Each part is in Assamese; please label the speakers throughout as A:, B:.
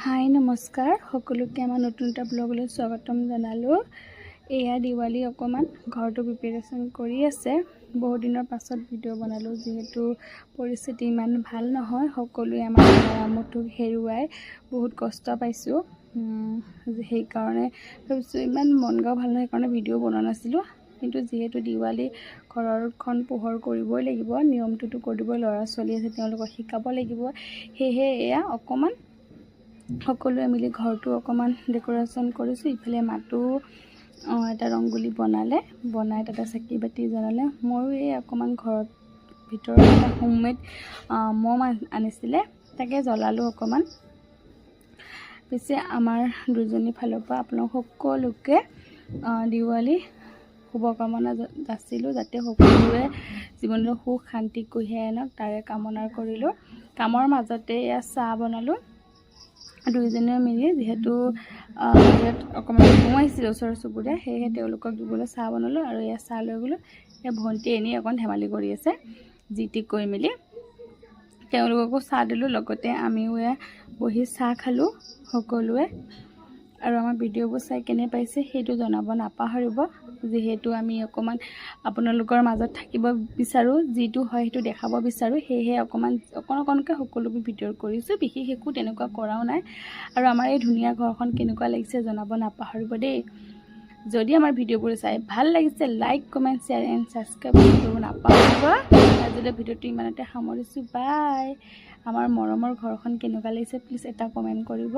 A: হাই নমস্কাৰ সকলোকে আমাৰ নতুন এটা ব্লগলৈ স্বাগতম জনালোঁ। এয়া দিৱালী অকণমান ঘৰটো প্ৰিপেৰেশ্যন কৰি আছে। বহুত দিনৰ পাছত ভিডিঅ' বনালোঁ, যিহেতু পৰিস্থিতি ইমান ভাল নহয়। সকলোৱে আমাৰ মৰামতক হেৰুৱাই বহুত কষ্ট পাইছোঁ। সেইকাৰণে ভাবিছোঁ ইমান মন গাও ভাল নহয়, সেইকাৰণে ভিডিঅ' বনোৱা নাছিলোঁ। কিন্তু যিহেতু দিৱালী ঘৰখন পোহৰ কৰিবই লাগিব, নিয়মটোতো কৰিবই, ল'ৰা ছোৱালী আছে তেওঁলোকক শিকাব লাগিব। সেয়েহে এয়া অকণমান সকলোৱে মিলি ঘৰটো অকণমান ডেক'ৰেশ্যন কৰিছোঁ। ইফালে মাতো এটা ৰংগোলী বনাই তাতে চাকি বাতি জ্বলালে। ময়ো এই অকণমান ঘৰত ভিতৰত এটা হোমমেড মম আনিছিলে, তাকে জ্বলালোঁ অকণমান। পিছে আমাৰ দুজনী ফালৰ পৰা আপোনালোক সকলোকে দিৱালী শুভকামনা যাচিলোঁ, যাতে সকলোৱে জীৱনত সুখ শান্তি কঢ়িয়াই আনক তাৰে কামনা কৰিলোঁ। কামৰ মাজতে এয়া চাহ বনালোঁ দুইজনে মিলি, যিহেতু অকণমান সোমাইছিল ওচৰ চুবুৰীয়া, সেয়েহে তেওঁলোকক দিবলৈ চাহ বনালোঁ। আৰু এয়া চাহ লৈ গ'লোঁ। এই ভণ্টি এনেই অকণ ধেমালি কৰি আছে যি টি কৈ মেলি, তেওঁলোককো চাহ দিলোঁ। লগতে আমিও এয়া বহি চাহ খালোঁ সকলোৱে। আৰু আমাৰ ভিডিঅ'বোৰ চাই কেনে পাইছে সেইটো জনাব নাপাহৰিব। যিহেতু আমি অকণমান আপোনালোকৰ মাজত থাকিব বিচাৰোঁ, যিটো হয় সেইটো দেখাব বিচাৰোঁ, সেয়েহে অকণকৈ সকলোবোৰ ভিডিঅ' কৰিছোঁ। বিশেষ একো তেনেকুৱা কৰাও নাই। আৰু আমাৰ এই ধুনীয়া ঘৰখন কেনেকুৱা লাগিছে জনাব নাপাহৰিব দেই। যদি আমাৰ ভিডিঅ'বোৰ চাই ভাল লাগিছে, like comment share and subscribe কৰিব নাপাহৰিব। আজিলৈ ভিডিঅ'টো ইমানতে সামৰিছোঁ, বাই। আমাৰ মৰমৰ ঘৰখন কেনেকুৱা লাগিছে প্লিজ এটা কমেণ্ট কৰিব।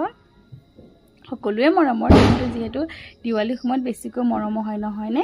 A: সকলোৱে মৰমৰ, কিন্তু যিহেতু দিৱালী সময়ত বেছিকৈ মৰমৰ হয় নহয়নে?